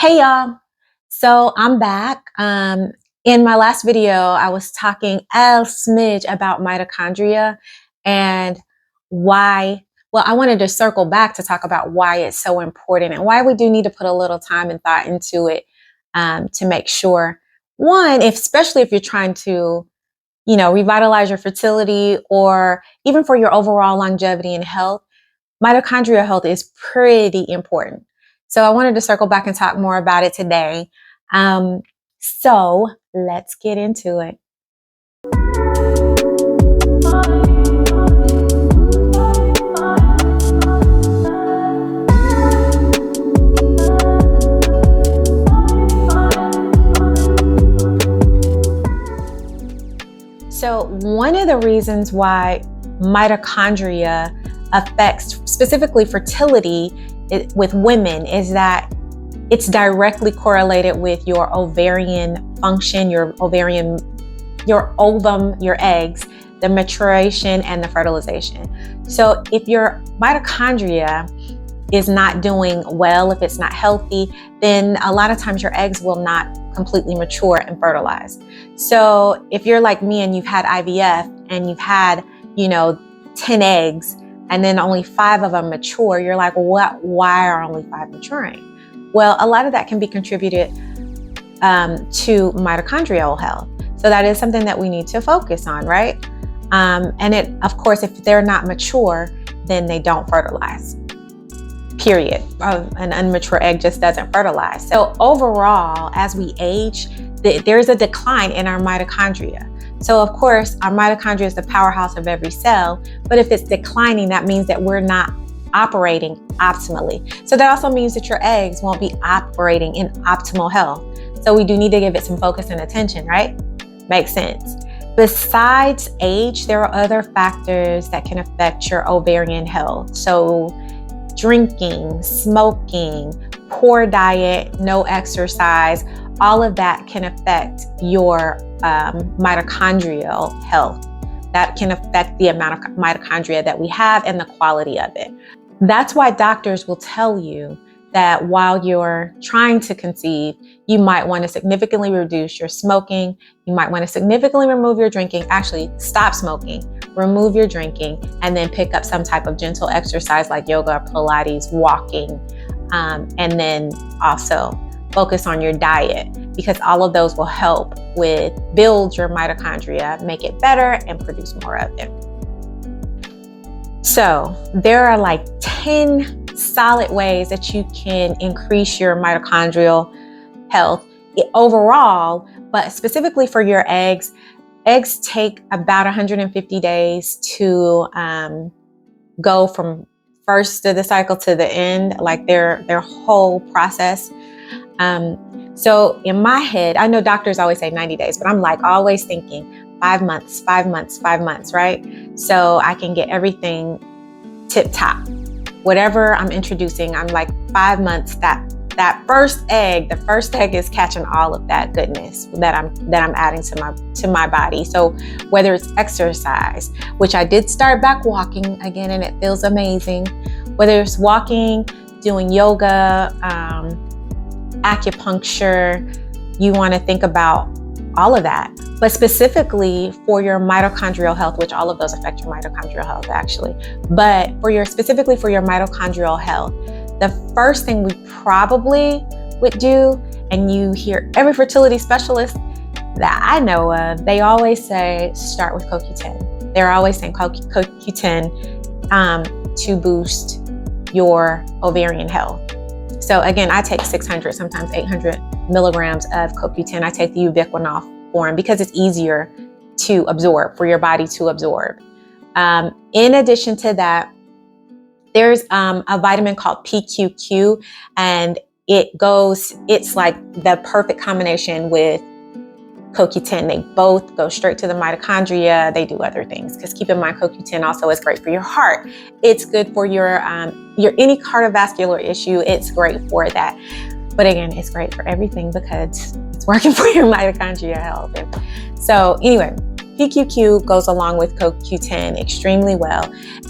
Hey y'all. So I'm back. In my last video, I was talking a smidge about mitochondria and why. Well, I wanted to circle back to talk about why it's so important and why we do need to put a little time and thought into it to make sure, one, especially if you're trying to, revitalize your fertility or even for your overall longevity and health, mitochondrial health is pretty important. So I wanted to circle back and talk more about it today. So let's get into it. So one of the reasons why mitochondria affects specifically fertility with women is that it's directly correlated with your ovarian function, your ovum, your eggs, the maturation and the fertilization. So if your mitochondria is not doing well, if it's not healthy, then a lot of times your eggs will not completely mature and fertilize. So if you're like me and you've had IVF and you've had, 10 eggs and then only 5 of them mature, you're like, what? Why are only 5 maturing? Well, a lot of that can be contributed to mitochondrial health. So that is something that we need to focus on, right? And of course, if they're not mature, then they don't fertilize. Period. An immature egg just doesn't fertilize. So overall, as we age, there's a decline in our mitochondria. So of course, our mitochondria is the powerhouse of every cell, but if it's declining, that means that we're not operating optimally. So that also means that your eggs won't be operating in optimal health. So we do need to give it some focus and attention, right? Makes sense. Besides age, there are other factors that can affect your ovarian health. So drinking, smoking, poor diet, no exercise, all of that can affect your mitochondrial health. That can affect the amount of mitochondria that we have and the quality of it. That's why doctors will tell you that while you're trying to conceive, you might want to significantly reduce your smoking. You might want to significantly remove your drinking. Actually, stop smoking, remove your drinking, and then pick up some type of gentle exercise like yoga, Pilates, walking, and then also focus on your diet, because all of those will help with build your mitochondria, make it better, and produce more of it. So there are like 10 solid ways that you can increase your mitochondrial health overall, but specifically for your eggs. Eggs take about 150 days to go from first of the cycle to the end, like their whole process. So in my head, I know doctors always say 90 days, but I'm like always thinking 5 months, 5 months, 5 months, right? So I can get everything tip top. Whatever I'm introducing, I'm like 5 months, that first egg, the first egg is catching all of that goodness that I'm adding to my body. So whether it's exercise, which I did start back walking again, and it feels amazing. Whether it's walking, doing yoga, acupuncture, you want to think about all of that. But specifically for your mitochondrial health, which all of those affect your mitochondrial health actually, but specifically for your mitochondrial health, the first thing we probably would do, and you hear every fertility specialist that I know of, they always say start with CoQ10. They're always saying CoQ10 to boost your ovarian health. So again, I take 600, sometimes 800 milligrams of CoQ10. I take the ubiquinol form because it's easier to absorb, for your body to absorb. In addition to that, there's a vitamin called PQQ, and it's like the perfect combination with CoQ10. They both go straight to the mitochondria. They do other things, because keep in mind, CoQ10 also is great for your heart. It's good for your any cardiovascular issue. It's great for that. But again, it's great for everything because it's working for your mitochondria health. And so anyway, PQQ goes along with CoQ10 extremely well.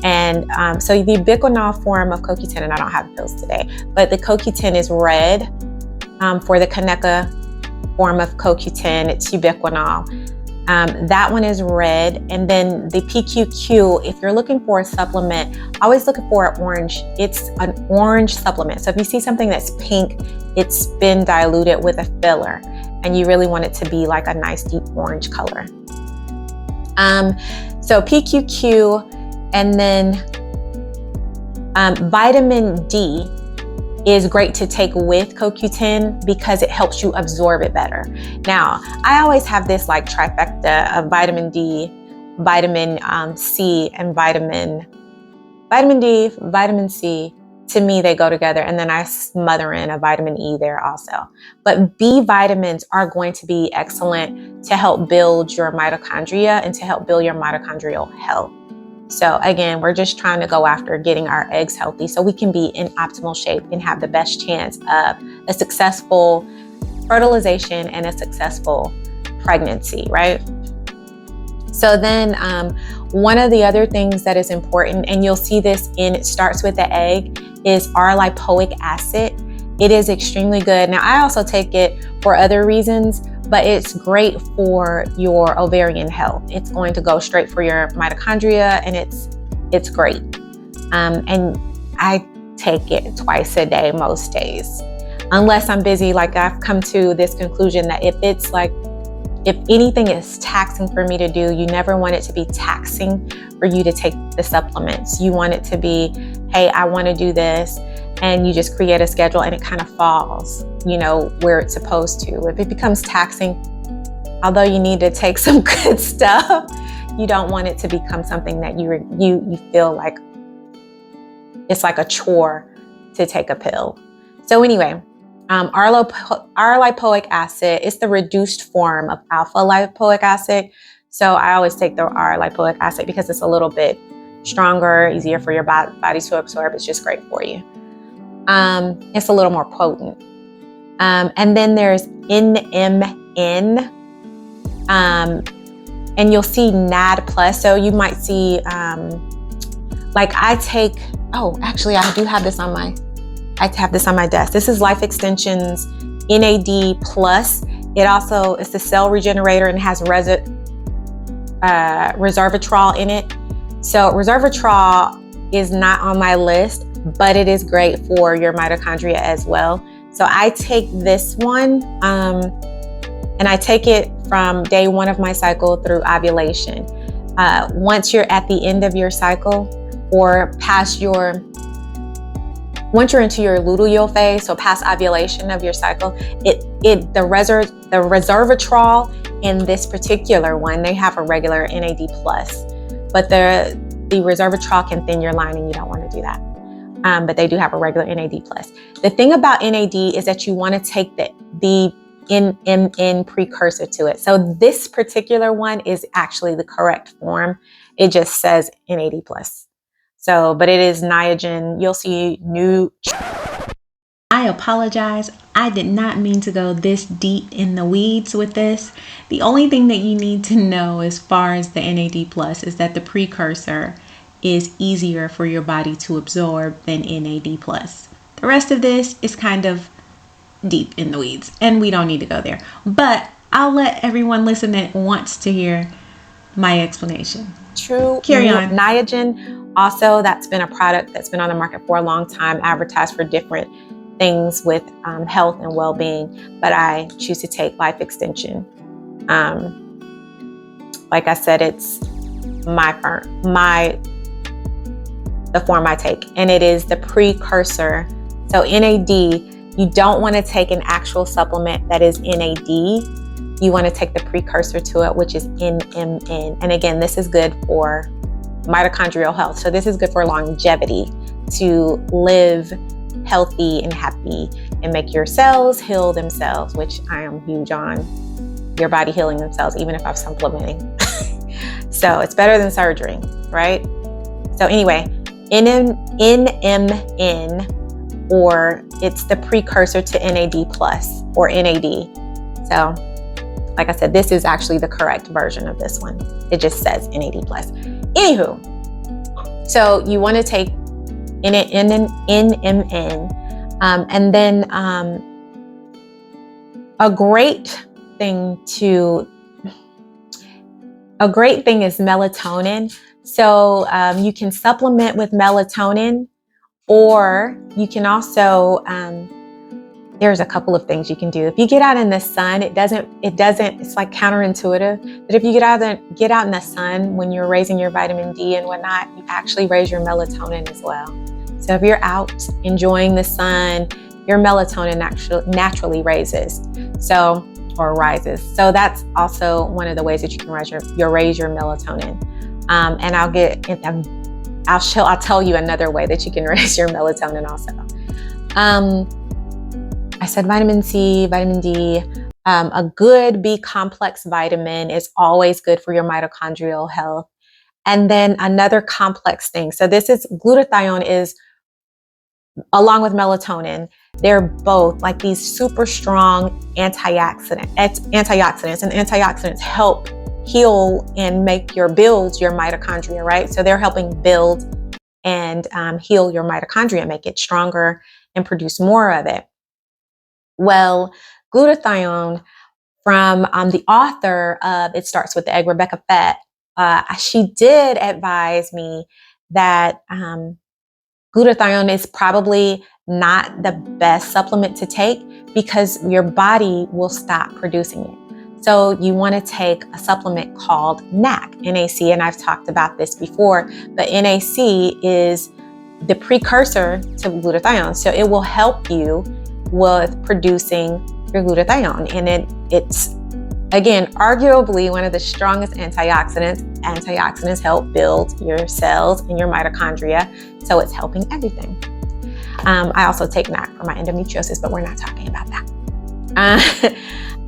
And so the ubiquinol form of CoQ10, and I don't have the pills today, but the CoQ10 is red. for the Kaneka form of CoQ10, it's ubiquinol. That one is red. And then the PQQ, if you're looking for a supplement, always look for an orange. It's an orange supplement. So if you see something that's pink, it's been diluted with a filler, and you really want it to be like a nice deep orange color. So PQQ, and then vitamin D is great to take with CoQ10 because it helps you absorb it better. Now, I always have this like trifecta of vitamin D, vitamin C, and vitamin D, vitamin C. To me, they go together, and then I smother in a vitamin E there also. But B vitamins are going to be excellent to help build your mitochondria and to help build your mitochondrial health. So again, we're just trying to go after getting our eggs healthy so we can be in optimal shape and have the best chance of a successful fertilization and a successful pregnancy, right? So then one of the other things that is important, and you'll see this it starts with the egg, is R-lipoic acid. It is extremely good. Now, I also take it for other reasons, but it's great for your ovarian health. It's going to go straight for your mitochondria, and it's great. And I take it twice a day most days, unless I'm busy. Like, I've come to this conclusion that if anything is taxing for me to do, you never want it to be taxing for you to take the supplements. You want it to be, hey, I want to do this, and you just create a schedule and it kind of falls, where it's supposed to. If it becomes taxing, although you need to take some good stuff, you don't want it to become something that you feel like it's like a chore to take a pill. So anyway, R-lipoic acid is the reduced form of alpha lipoic acid. So I always take the R-lipoic acid because it's a little bit stronger, easier for your body to absorb. It's just great for you. It's a little more potent. And then there's NMN, and you'll see NAD+. So you might see, actually I do have this on I have this on my desk. This is Life Extension's NAD+. It's the cell regenerator, and it has resveratrol in it. So resveratrol is not on my list, but it is great for your mitochondria as well. So I take this one, and I take it from day 1 of my cycle through ovulation. Once you're at the end of your cycle, or once you're into your luteal phase, so past ovulation of your cycle, the resveratrol in this particular one, they have a regular NAD+, but the resveratrol can thin your line, and you don't want to do that. But they do have a regular NAD+. The thing about NAD is that you want to take the NMN precursor to it. So this particular one is actually the correct form. It just says NAD+. So, but it is Niagen. You'll see I apologize. I did not mean to go this deep in the weeds with this. The only thing that you need to know as far as the NAD+ is that the precursor is easier for your body to absorb than NAD+. The rest of this is kind of deep in the weeds, and we don't need to go there. But I'll let everyone listen that wants to hear my explanation. True. Carry on. Niagen, also, that's been a product that's been on the market for a long time, advertised for different things with health and well-being, but I choose to take Life Extension. Like I said, it's the form I take, and it is the precursor. So NAD, you don't want to take an actual supplement that is NAD. You want to take the precursor to it, which is NMN. And again, this is good for mitochondrial health. So this is good for longevity, to live healthy and happy and make your cells heal themselves, which I am huge on, your body healing themselves, even if I'm supplementing. So it's better than surgery, right? So anyway, NMN, or it's the precursor to NAD+, or NAD. So like I said, this is actually the correct version of this one. It just says NAD+. Anywho, so you want to take NMN, and then A great thing is melatonin. So you can supplement with melatonin, or you can also, there's a couple of things you can do. If you get out in the sun, it's like counterintuitive, but if you get out in the sun when you're raising your vitamin D and whatnot, you actually raise your melatonin as well. So if you're out enjoying the sun, your melatonin naturally rises. So that's also one of the ways that you can raise your melatonin. And I'll tell you another way that you can raise your melatonin also. I said vitamin C, vitamin D. A good B complex vitamin is always good for your mitochondrial health. And then another complex thing. So glutathione is, along with melatonin, they're both like these super strong antioxidants, and antioxidants help heal and build your mitochondria, right? So they're helping build and heal your mitochondria, make it stronger and produce more of it. Well, glutathione, from the author of It Starts with the Egg, Rebecca Fett, she did advise me that glutathione is probably not the best supplement to take because your body will stop producing it. So you want to take a supplement called NAC, and I've talked about this before, but NAC is the precursor to glutathione. So it will help you with producing your glutathione. And it's, again, arguably one of the strongest antioxidants. Antioxidants help build your cells and your mitochondria, so it's helping everything. I also take NAC for my endometriosis, but we're not talking about that.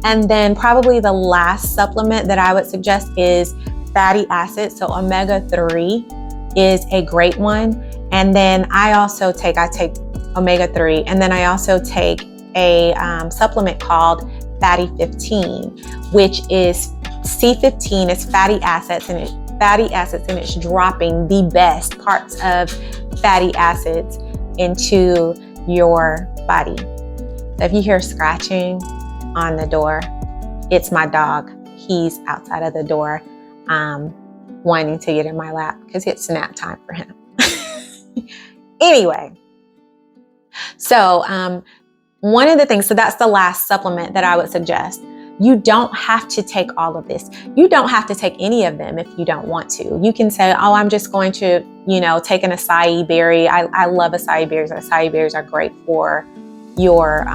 And then probably the last supplement that I would suggest is fatty acids. So omega-3 is a great one. And then I take omega-3, and then I also take a supplement called fatty 15, which is C15 is fatty acids, and it's dropping the best parts of fatty acids into your body. So if you hear scratching on the door, it's my dog. He's outside of the door, wanting to get in my lap because it's nap time for him. Anyway, so one of the things, so that's the last supplement that I would suggest. You don't have to take all of this. You don't have to take any of them if you don't want to. You can say, oh, I'm just going to, take an acai berry. I love acai berries. Acai berries are great for your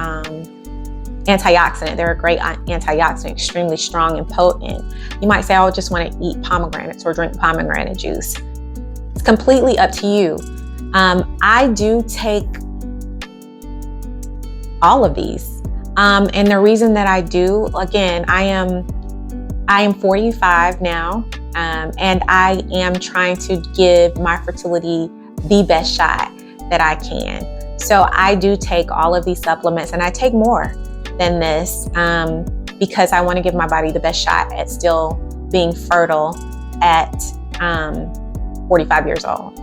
antioxidant. They're a great antioxidant, extremely strong and potent. You might say, oh, I just want to eat pomegranates or drink pomegranate juice. It's completely up to you. I do take all of these. And the reason that I do, again, I am 45 now, and I am trying to give my fertility the best shot that I can. So I do take all of these supplements, and I take more than this because I want to give my body the best shot at still being fertile at 45 years old.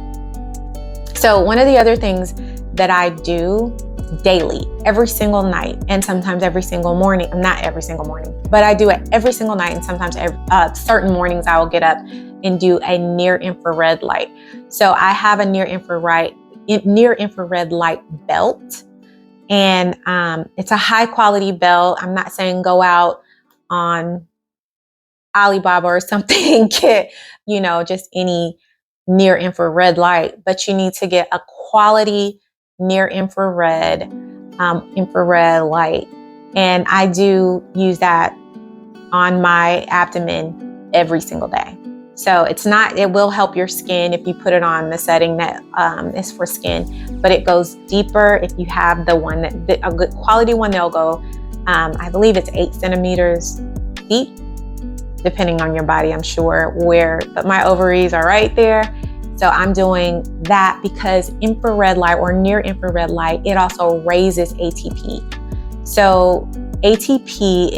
So one of the other things that I do daily, every single night, and sometimes every single morning, not every single morning, but I do it every single night, and sometimes certain mornings I will get up and do a near infrared light. So I have a near infrared light belt, and it's a high quality belt. I'm not saying go out on Alibaba or something, get, just any near infrared light, but you need to get a quality near infrared light. And I do use that on my abdomen every single day. So it will help your skin if you put it on the setting that is for skin, but it goes deeper. If you have a good quality one, they'll go, I believe it's 8 centimeters deep, depending on your body, I'm sure but my ovaries are right there. So I'm doing that because infrared light or near infrared light, it also raises ATP. So ATP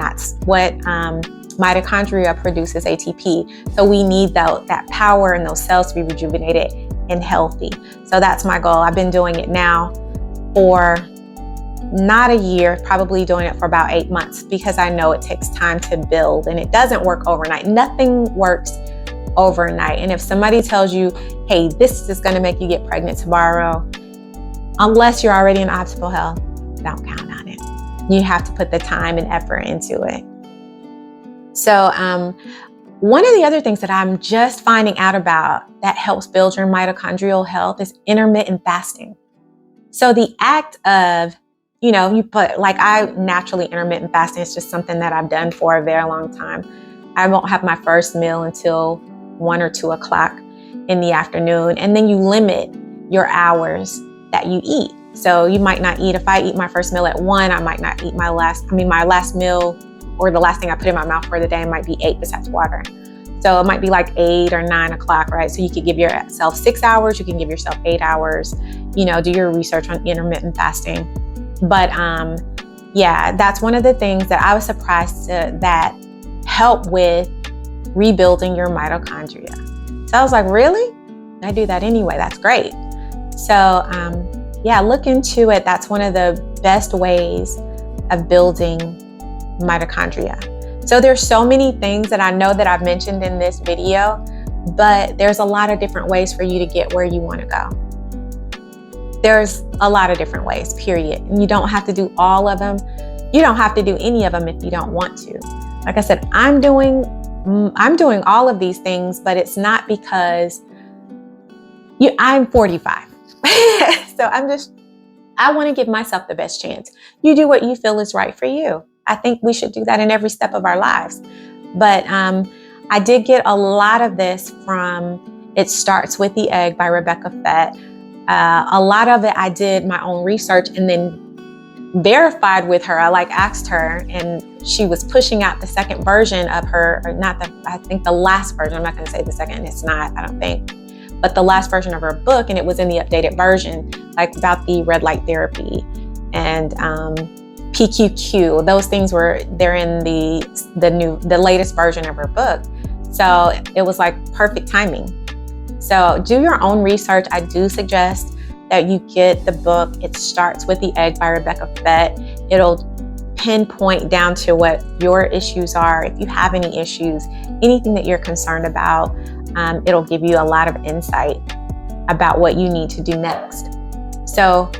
that's what mitochondria produces, ATP. So we need that power and those cells to be rejuvenated and healthy. So that's my goal. I've been doing it now for not a year, probably doing it for about 8 months, because I know it takes time to build and it doesn't work overnight. Nothing works overnight. And if somebody tells you, hey, this is going to make you get pregnant tomorrow, unless you're already in optimal health, don't count on it. You have to put the time and effort into it. So one of the other things that I'm just finding out about that helps build your mitochondrial health is intermittent fasting. So the act of, you put, like, I naturally intermittent fasting is just something that I've done for a very long time. I won't have my first meal until 1 or 2 o'clock in the afternoon. And then you limit your hours that you eat. So you might not eat, if I eat my first meal at 1, I might not eat my last meal, or the last thing I put in my mouth for the day might be 8 besides water. So it might be like 8 or 9 o'clock, right? So you could give yourself 6 hours, you can give yourself 8 hours, do your research on intermittent fasting. But yeah, that's one of the things that I was surprised that help with rebuilding your mitochondria. So I was like, really? I do that anyway, that's great. So yeah, look into it. That's one of the best ways of building mitochondria. So there's so many things that I know that I've mentioned in this video, but there's a lot of different ways for you to get where you want to go. There's a lot of different ways, period. And you don't have to do all of them. You don't have to do any of them if you don't want to. Like I said, I'm doing all of these things, but it's not because I'm 45. So I want to give myself the best chance. You do what you feel is right for you. I think we should do that in every step of our lives. But I did get a lot of this from It Starts With the Egg by Rebecca Fett. A lot of it I did my own research and then verified with her. I asked her, and she was pushing out the second version of her, or I think the last version. I'm not going to say the second. It's not, I don't think. But the last version of her book, and it was in the updated version, about the red light therapy and PQQ. Those things they're in the latest version of her book. So it was perfect timing. So do your own research. I do suggest that you get the book, It Starts With the Egg by Rebecca Fett. It'll pinpoint down to what your issues are. If you have any issues, anything that you're concerned about, it'll give you a lot of insight about what you need to do next. So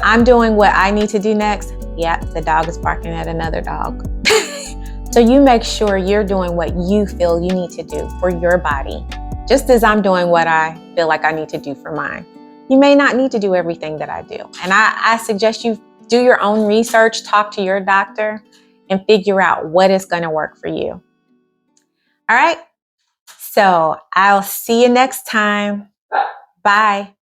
I'm doing what I need to do next. Yeah, the dog is barking at another dog. So you make sure you're doing what you feel you need to do for your body, just as I'm doing what I feel like I need to do for mine. You may not need to do everything that I do. And I suggest you do your own research, talk to your doctor, and figure out what is going to work for you. All right. So I'll see you next time. Bye.